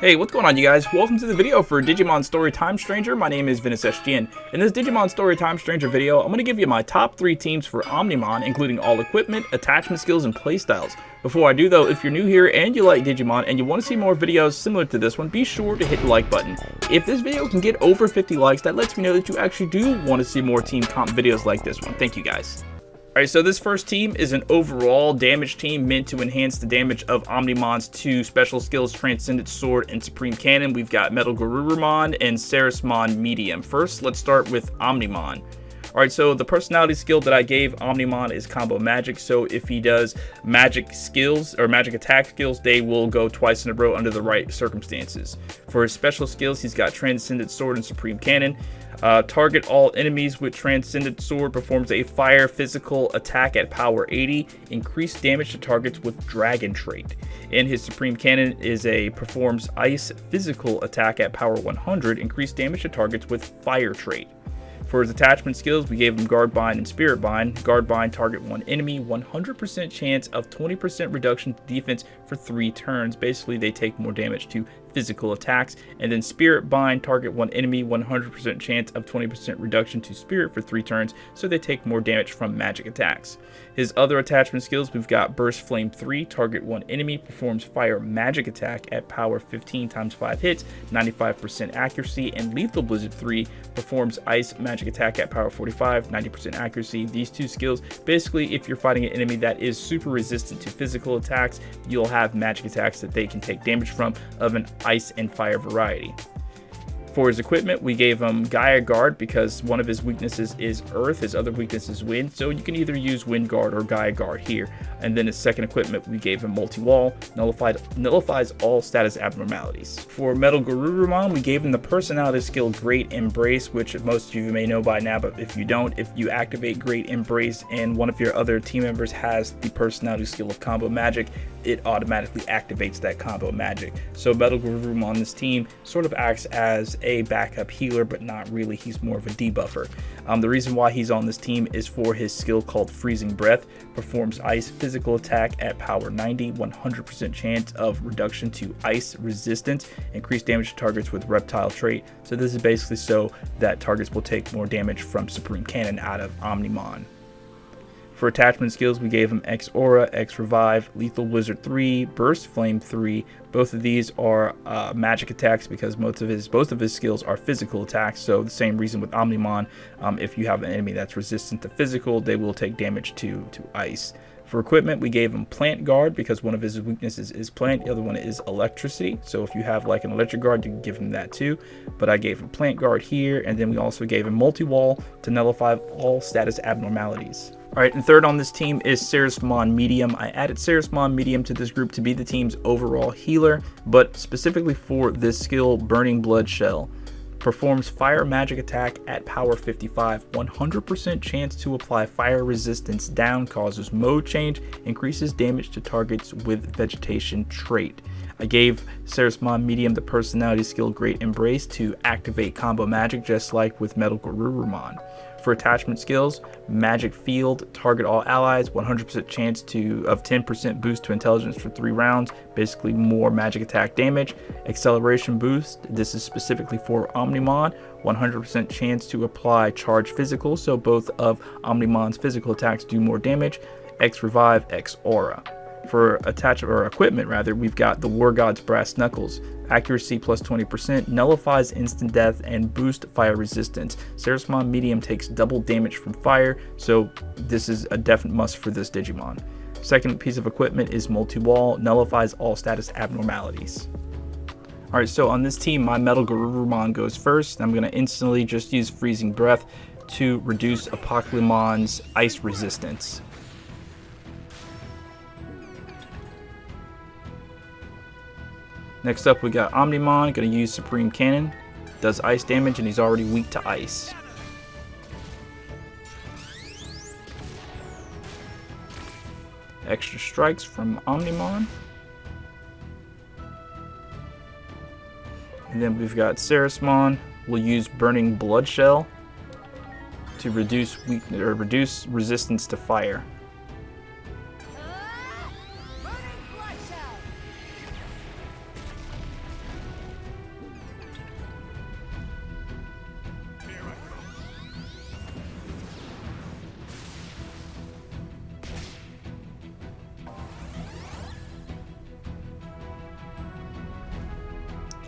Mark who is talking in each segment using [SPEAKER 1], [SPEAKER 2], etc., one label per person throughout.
[SPEAKER 1] Hey, what's going on, you guys? Welcome to the video for Digimon Story Time Stranger. My name is Ventus SGN. In this Digimon Story Time Stranger video, I'm going to give you my top 3 teams for Omnimon, including all equipment, attachment skills, and playstyles. Before I do though, if you're new here and you like Digimon and you want to see more videos similar to this one, be sure to hit the like button. If this video can get over 50 likes, that lets me know that you actually do want to see more team comp videos like this one. Thank you guys. Alright, so this first team is an overall damage team meant to enhance the damage of Omnimon's 2 special skills, Transcendent Sword and Supreme Cannon. We've got Metal Garurumon and Ceresmon Medium. First, let's start with Omnimon. Alright, so the personality skill that I gave Omnimon is Combo Magic, so if he does magic skills or magic attack skills, they will go twice in a row under the right circumstances. For his special skills, he's got Transcendent Sword and Supreme Cannon. Target all enemies with Transcendent Sword, performs a fire physical attack at power 80, increased damage to targets with Dragon trait. And his Supreme Cannon performs ice physical attack at power 100, increased damage to targets with Fire trait. For his attachment skills, we gave him Guard Bind and Spirit Bind. Guard Bind, target one enemy, 100% chance of 20% reduction to defense for 3 turns. Basically, they take more damage to physical attacks. And then Spirit Bind, target one enemy, 100% chance of 20% reduction to spirit for 3 turns, so they take more damage from magic attacks. His other attachment skills, we've got Burst Flame 3, target one enemy, performs fire magic attack at power 15 times 5 hits, 95% accuracy, and Lethal Blizzard 3 performs ice magic attack at power 45, 90% accuracy. These 2 skills, basically if you're fighting an enemy that is super resistant to physical attacks, you'll have magic attacks that they can take damage from of an ice and fire variety. For his equipment, we gave him Gaia Guard because one of his weaknesses is Earth, his other weakness is Wind, so you can either use Wind Guard or Gaia Guard here. And then his second equipment, we gave him Multi-Wall, nullifies all status abnormalities. For Metal Garurumon, we gave him the personality skill Great Embrace, which most of you may know by now, but if you don't, if you activate Great Embrace and one of your other team members has the personality skill of Combo Magic, it automatically activates that combo magic. So Metal Garurumon on this team sort of acts as a backup healer, but not really. He's more of a debuffer. The reason why he's on this team is for his skill called Freezing Breath. Performs ice physical attack at power 90, 100% chance of reduction to ice resistance, increased damage to targets with reptile trait. So this is basically so that targets will take more damage from Supreme Cannon out of Omnimon. For attachment skills, we gave him X Aura, X Revive, Lethal Blizzard 3, Burst Flame 3. Both of these are magic attacks because both of his skills are physical attacks. So the same reason with Omnimon, if you have an enemy that's resistant to physical, they will take damage to ice. For equipment, we gave him Plant Guard because one of his weaknesses is plant, the other one is electricity. So if you have like an electric guard, you can give him that too. But I gave him Plant Guard here, and then we also gave him Multi-Wall to nullify all status abnormalities. Alright, and third on this team is Ceresmon Medium. I added Ceresmon Medium to this group to be the team's overall healer, but specifically for this skill, Burning Blood Shell. Performs fire magic attack at power 55, 100% chance to apply fire resistance down, causes mode change, increases damage to targets with vegetation trait. I gave Ceresmon Medium the personality skill Great Embrace to activate combo magic just like with Metal Garurumon. For attachment skills, Magic Field, target all allies, 100% chance of 10% boost to intelligence for 3 rounds, basically more magic attack damage. Acceleration Boost, this is specifically for Omnimon, 100% chance to apply charge physical, so both of Omnimon's physical attacks do more damage. X Revive, X Aura. For equipment rather, we've got the War God's Brass Knuckles. Accuracy plus 20%, nullifies instant death, and boost fire resistance. Ceresmon Medium takes double damage from fire, so this is a definite must for this Digimon. Second piece of equipment is Multi-Wall, nullifies all status abnormalities. Alright, so on this team, my Metal Garurumon goes first. I'm going to instantly just use Freezing Breath to reduce Apocalymon's ice resistance. Next up, we got Omnimon, going to use Supreme Cannon. Does ice damage, and he's already weak to ice. Extra strikes from Omnimon. And then we've got Ceresmon. We'll use Burning Blood Shell to reduce resistance to fire.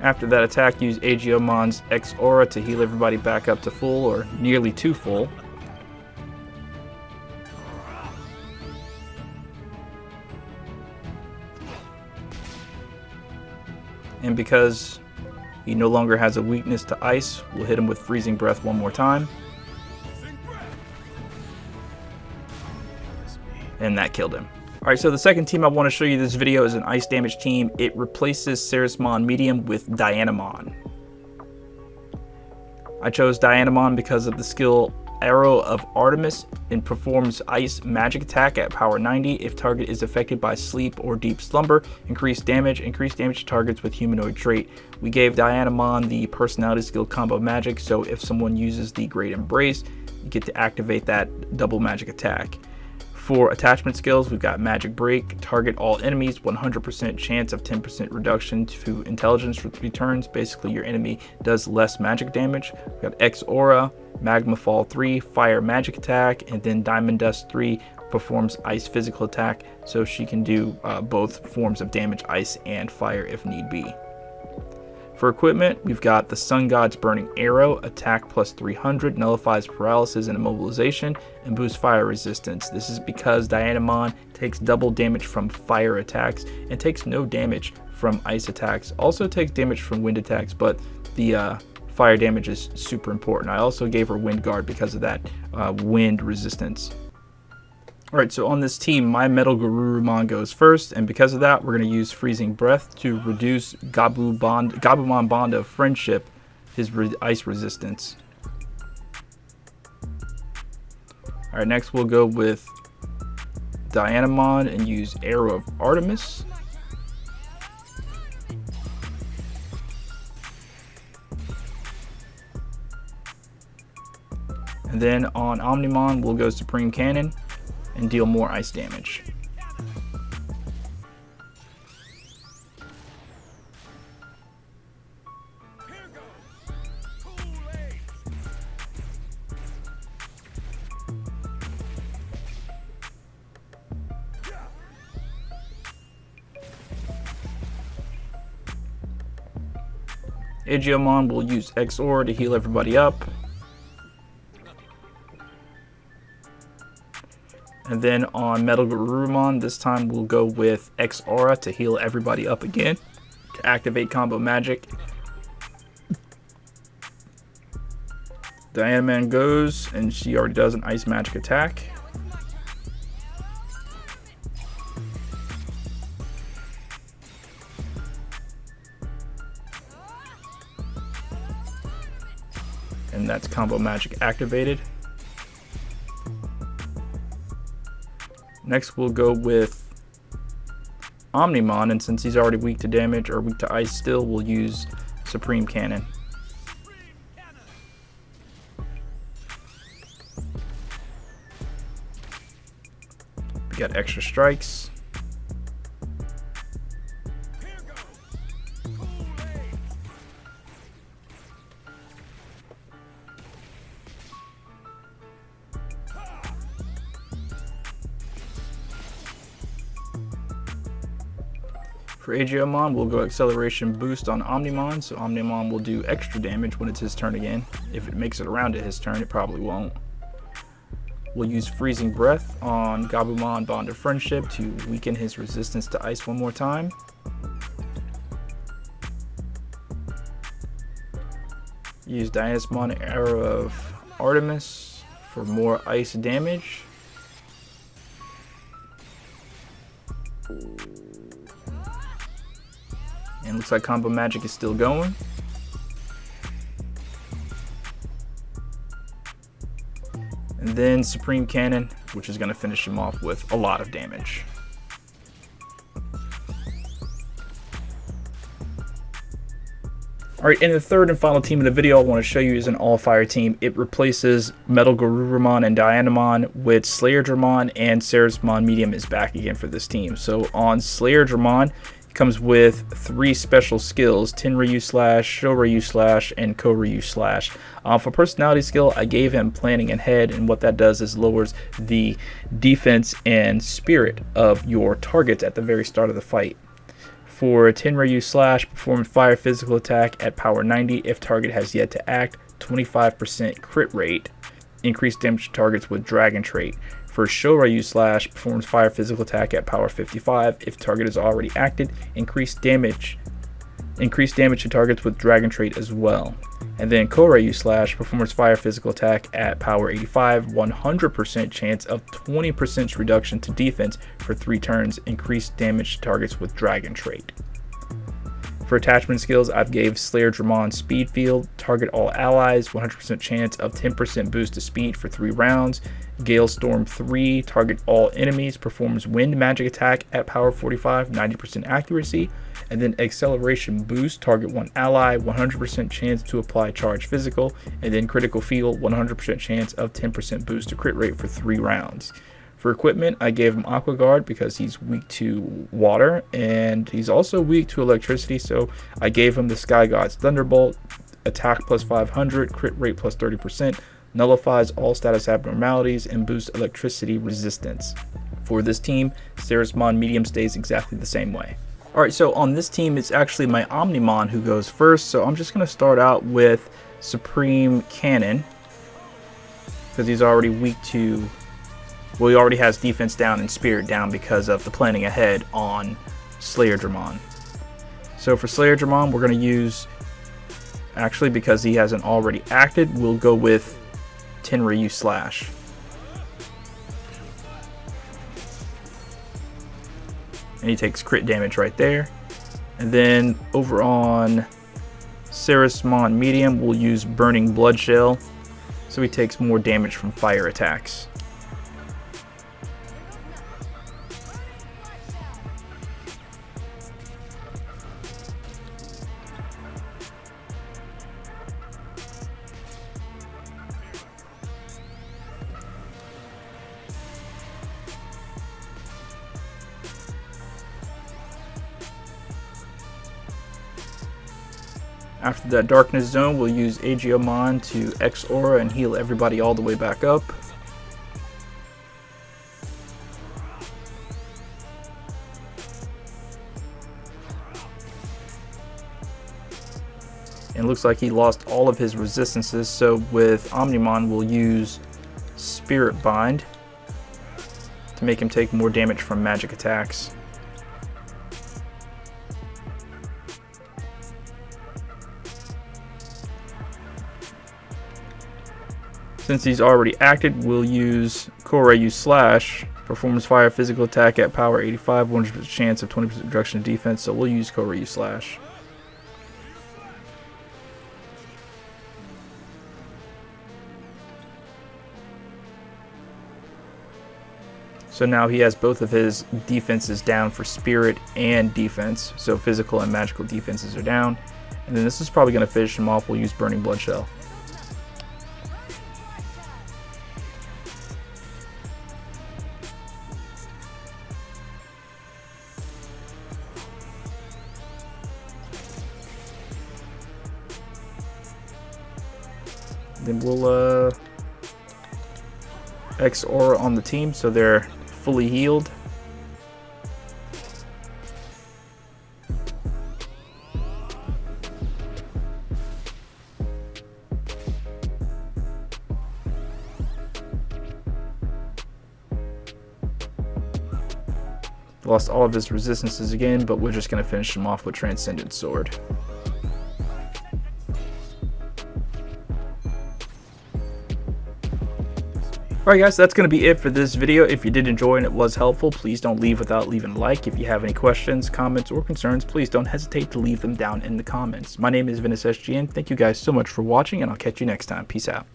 [SPEAKER 1] After that attack, use Agiomon's X Aura to heal everybody back up to full or nearly to full. And because he no longer has a weakness to ice, we'll hit him with Freezing Breath one more time. And that killed him. Alright, so the second team I want to show you this video is an ice damage team. It replaces Ceresmon Medium with Dianamon. I chose Dianamon because of the skill Arrow of Artemis and performs ice magic attack at power 90 if target is affected by sleep or deep slumber. Increased damage to targets with humanoid trait. We gave Dianamon the personality skill combo magic, so if someone uses the Great Embrace, you get to activate that double magic attack. For attachment skills, we've got Magic Break, target all enemies, 100% chance of 10% reduction to intelligence for 3 turns. Basically, your enemy does less magic damage. We've got X Aura, Magma Fall 3, Fire Magic Attack, and then Diamond Dust 3 performs Ice Physical Attack, so she can do both forms of damage, Ice and Fire if need be. For equipment, we've got the Sun God's Burning Arrow, attack plus 300, nullifies paralysis and immobilization, and boosts fire resistance. This is because Dianamon takes double damage from fire attacks and takes no damage from ice attacks. Also takes damage from wind attacks, but the fire damage is super important. I also gave her Wind Guard because of that wind resistance. Alright, so on this team, my Metal Garurumon goes first, and because of that, we're going to use Freezing Breath to reduce Gabumon Bond of Friendship, his ice resistance. Alright, next we'll go with Dianamon and use Arrow of Artemis. And then on Omnimon, we'll go Supreme Cannon and deal more ice damage. Agiomon will use X Aura to heal everybody up. And then on Metal Garurumon, this time we'll go with X Aura to heal everybody up again, to activate combo magic. Dianamon goes, and she already does an ice magic attack. And that's combo magic activated. Next we'll go with Omnimon, and since he's already weak to damage or weak to ice still, we'll use Supreme Cannon. We got extra strikes. For Agiomon, we'll go Acceleration Boost on Omnimon, so Omnimon will do extra damage when it's his turn again. If it makes it around to his turn, it probably won't. We'll use Freezing Breath on Gabumon Bond of Friendship to weaken his resistance to ice one more time. Use Dianamon Arrow of Artemis for more ice damage. And looks like combo magic is still going. And then Supreme Cannon, which is going to finish him off with a lot of damage. Alright, and the third and final team of the video I want to show you is an all-fire team. It replaces Metal Garurumon and Dianamon with Slayerdramon, and Ceresmon Medium is back again for this team. So on Slayerdramon, comes with 3 special skills: Tenryu Slash, Shoryu Slash, and Koryu Slash. For personality skill, I gave him Planning Ahead, and what that does is lowers the defense and spirit of your targets at the very start of the fight. For Tenryu Slash, perform fire physical attack at power 90 if target has yet to act, 25% crit rate, increased damage to targets with dragon trait. For Shoryu Slash, performs fire physical attack at power 55 if target has already acted, increased damage to targets with dragon trait as well. And then Koryu Slash, performs fire physical attack at power 85, 100% chance of 20% reduction to defense for 3 turns, increased damage to targets with dragon trait. For attachment skills, I've gave Slayer Dramon Speed Field, target all allies, 100% chance of 10% boost to speed for 3 rounds. Gale Storm 3, target all enemies, performs wind magic attack at power 45, 90% accuracy. And then Acceleration Boost, target 1 ally, 100% chance to apply charge physical. And then Critical Field, 100% chance of 10% boost to crit rate for 3 rounds. For equipment, I gave him Aqua Guard because he's weak to water, and he's also weak to electricity, so I gave him the Sky God's Thunderbolt, attack plus 500, crit rate plus 30%, nullifies all status abnormalities, and boosts electricity resistance. For this team, Ceresmon Medium stays exactly the same way. Alright, so on this team, it's actually my Omnimon who goes first, so I'm just going to start out with Supreme Cannon, because he's already weak to... Well, he already has defense down and spirit down because of the planning ahead on Slayer Dramon. So for Slayer Dramon, we're going to use, actually because he hasn't already acted, we'll go with Tenryu Slash. And he takes crit damage right there. And then over on Ceresmon Medium, we'll use Burning Blood Shell, so he takes more damage from fire attacks. After that Darkness Zone, we'll use Aegiomon to X-Aura and heal everybody all the way back up. And it looks like he lost all of his resistances, so with Omnimon we'll use Spirit Bind to make him take more damage from magic attacks. Since he's already acted, we'll use Koryu Slash, performs fire physical attack at power 85, 100% chance of 20% reduction in defense, so we'll use Koryu Slash. So now he has both of his defenses down for spirit and defense, so physical and magical defenses are down. And then this is probably going to finish him off, we'll use Burning Blood Shell. Then we'll X-Aura on the team so they're fully healed. Lost all of his resistances again, but we're just going to finish him off with Transcendent Sword. Alright guys, that's going to be it for this video. If you did enjoy and it was helpful, please don't leave without leaving a like. If you have any questions, comments, or concerns, please don't hesitate to leave them down in the comments. My name is Ventus SGN. Thank you guys so much for watching, and I'll catch you next time. Peace out.